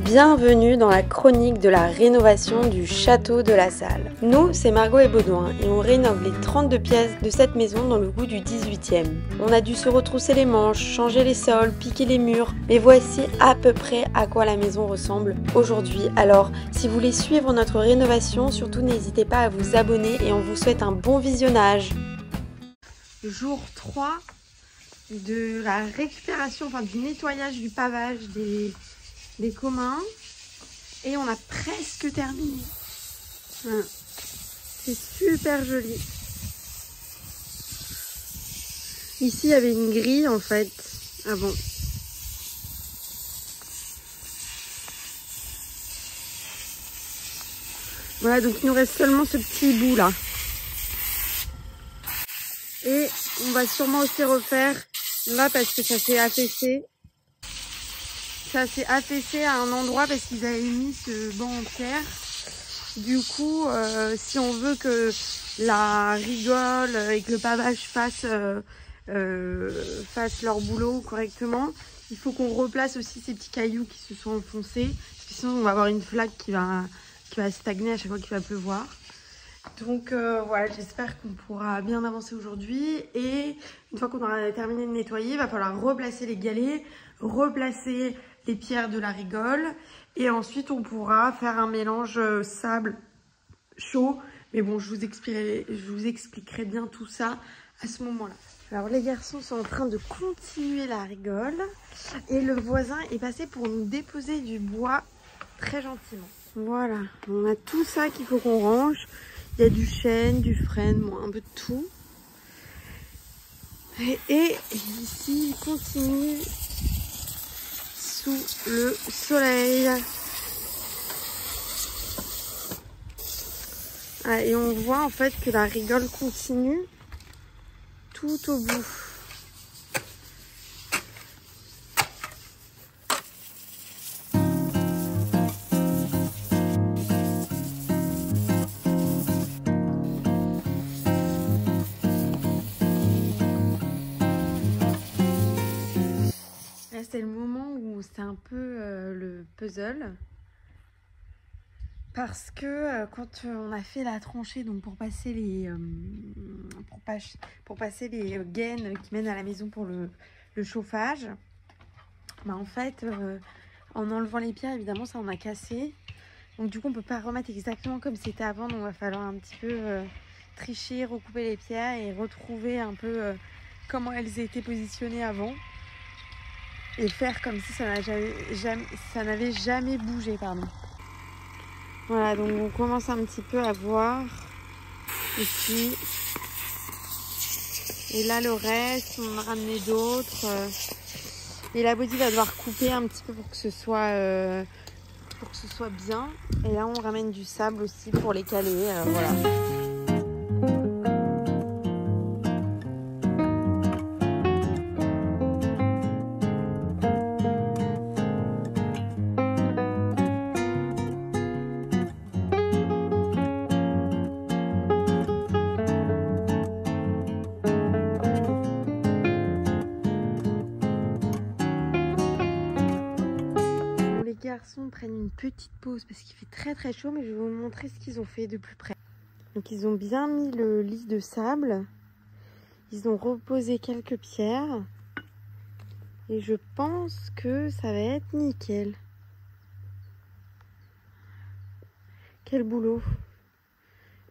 Bienvenue dans la chronique de la rénovation du château de la Salle. Nous, c'est Margot et Baudouin et on rénove les 32 pièces de cette maison dans le goût du 18e. On a dû se retrousser les manches, changer les sols, piquer les murs, mais voici à peu près à quoi la maison ressemble aujourd'hui. Alors, si vous voulez suivre notre rénovation, surtout n'hésitez pas à vous abonner et on vous souhaite un bon visionnage. Jour 3 de la récupération, du nettoyage du pavage des communs et on a presque terminé. Voilà. C'est super joli. Ici il y avait une grille en fait avant. Voilà, donc il nous reste seulement ce petit bout là. Et on va sûrement aussi refaire là parce que ça s'est affaissé. Ça s'est affaissé à un endroit parce qu'ils avaient mis ce banc en pierre. Du coup, si on veut que la rigole et que le pavage fasse leur boulot correctement, il faut qu'on replace aussi ces petits cailloux qui se sont enfoncés. Parce que sinon, on va avoir une flaque qui va stagner à chaque fois qu'il va pleuvoir. Donc voilà, j'espère qu'on pourra bien avancer aujourd'hui. Et une fois qu'on aura terminé de nettoyer, il va falloir replacer les galets, replacer les pierres de la rigole et ensuite on pourra faire un mélange sable chaud, mais bon, je vous expliquerai bien tout ça à ce moment-là. Alors les garçons sont en train de continuer la rigole et le voisin est passé pour nous déposer du bois très gentiment. Voilà, on a tout ça qu'il faut qu'on range. Il y a du chêne, du frêne, bon, un peu de tout. Et ici il continue sous le soleil. Ah, et on voit en fait que la rigole continue tout au bout. Là c'est le moment où c'est un peu le puzzle. Parce que quand on a fait la tranchée donc pour passer les gaines qui mènent à la maison pour le chauffage, en fait en enlevant les pierres évidemment ça en a cassé. Donc du coup on peut pas remettre exactement comme c'était avant, donc il va falloir un petit peu tricher, recouper les pierres et retrouver un peu comment elles étaient positionnées avant. Et faire comme si ça n'avait jamais bougé, pardon. Voilà, donc on commence un petit peu à voir ici. Et là, le reste, on en a ramené d'autres. Et la body va devoir couper un petit peu pour que ce soit bien. Et là, on ramène du sable aussi pour les caler. Voilà. Les garçons prennent une petite pause parce qu'il fait très très chaud, mais je vais vous montrer ce qu'ils ont fait de plus près. Donc ils ont bien mis le lit de sable, ils ont reposé quelques pierres et je pense que ça va être nickel. Quel boulot!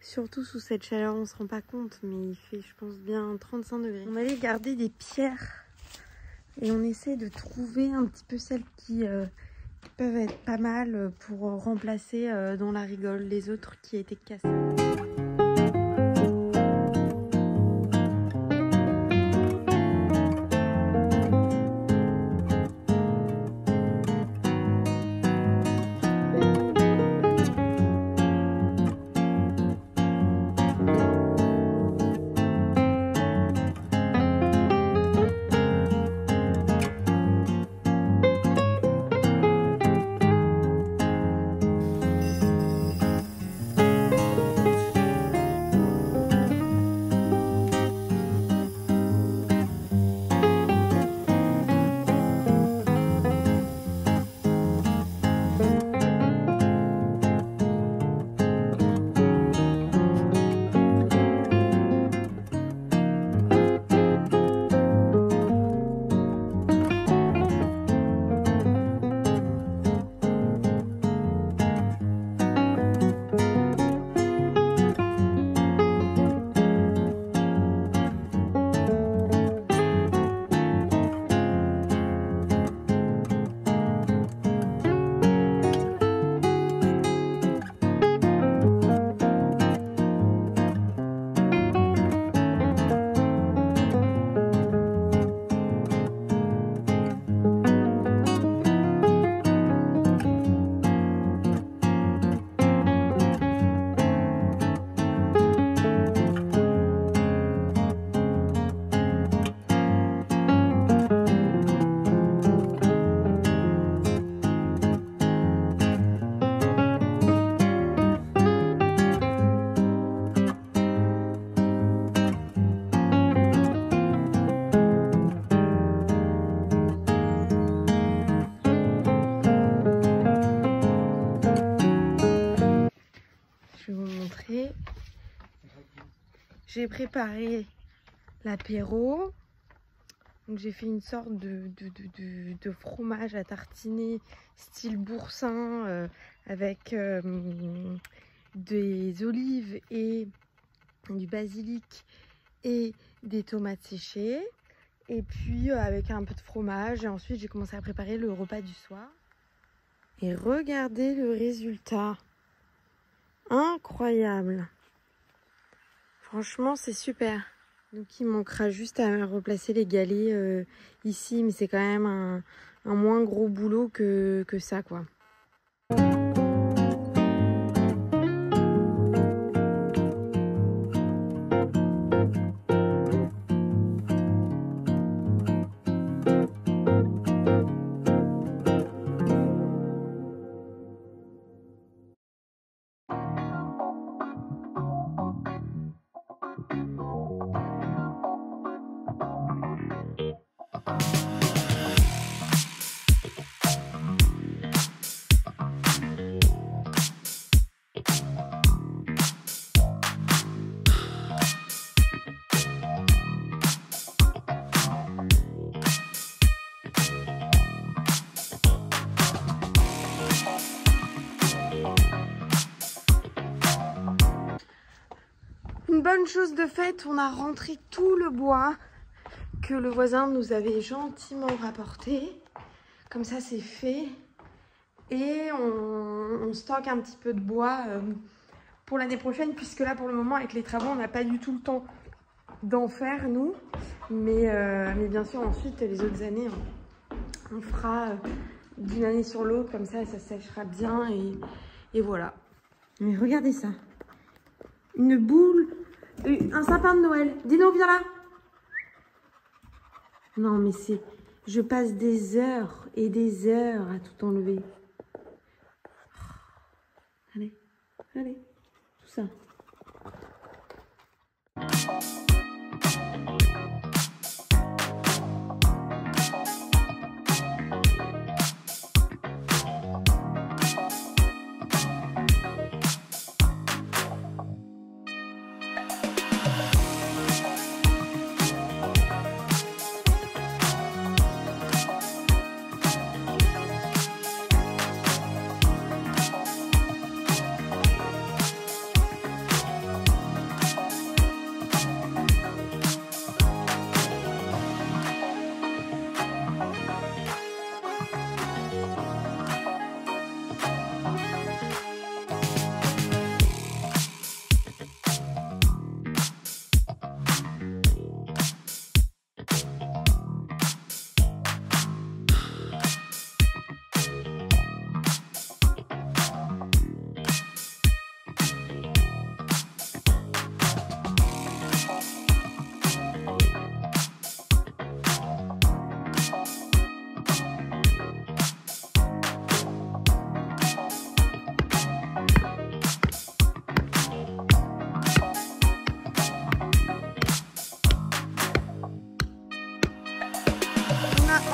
Surtout sous cette chaleur, on se rend pas compte, mais il fait je pense bien 35 degrés. On allait garder des pierres et on essaie de trouver un petit peu celles qui peuvent être pas mal pour remplacer dans la rigole les autres qui étaient cassées. j'ai préparé l'apéro. Donc j'ai fait une sorte de fromage à tartiner style boursin avec des olives et du basilic et des tomates séchées. Et puis avec un peu de fromage. Et ensuite j'ai commencé à préparer le repas du soir. Et regardez le résultat. Incroyable. Franchement c'est super. Donc il manquera juste à replacer les galets ici. Mais c'est quand même un moins gros boulot que ça quoi. Une bonne chose de fait, on a rentré tout le bois que le voisin nous avait gentiment rapporté. Comme ça c'est fait. Et on stocke un petit peu de bois pour l'année prochaine, puisque là pour le moment avec les travaux on n'a pas du tout le temps d'en faire nous. Mais bien sûr ensuite les autres années on fera d'une année sur l'autre, comme ça séchera bien et voilà. Mais regardez ça. Une boule, un sapin de Noël. Dino, viens là. Non, mais c'est... Je passe des heures et des heures à tout enlever. Allez, allez, tout ça.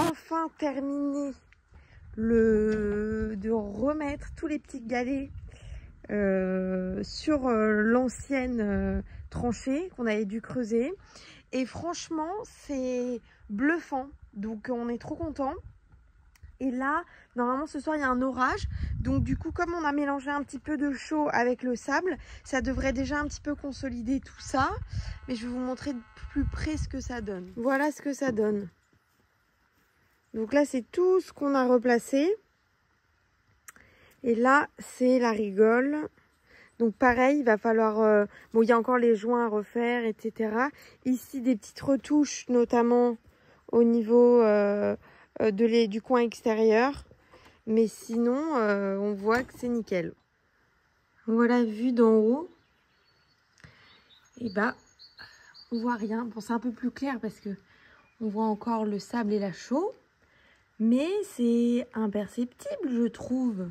Enfin terminé de remettre tous les petits galets sur l'ancienne tranchée qu'on avait dû creuser, et franchement c'est bluffant, donc on est trop content. Et là normalement ce soir il y a un orage, donc du coup comme on a mélangé un petit peu de chaux avec le sable, ça devrait déjà un petit peu consolider tout ça, mais je vais vous montrer de plus près ce que ça donne. Voilà ce que ça donne. Donc là, c'est tout ce qu'on a replacé. Et là, c'est la rigole. Donc pareil, il va falloir... bon, il y a encore les joints à refaire, etc. Ici, des petites retouches, notamment au niveau du coin extérieur. Mais sinon, on voit que c'est nickel. Voilà, vue d'en haut. Et bah, on voit rien. Bon, c'est un peu plus clair parce que on voit encore le sable et la chaux. Mais c'est imperceptible, je trouve.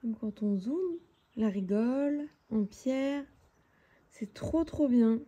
Comme quand on zoome, la rigole en pierre, c'est trop bien.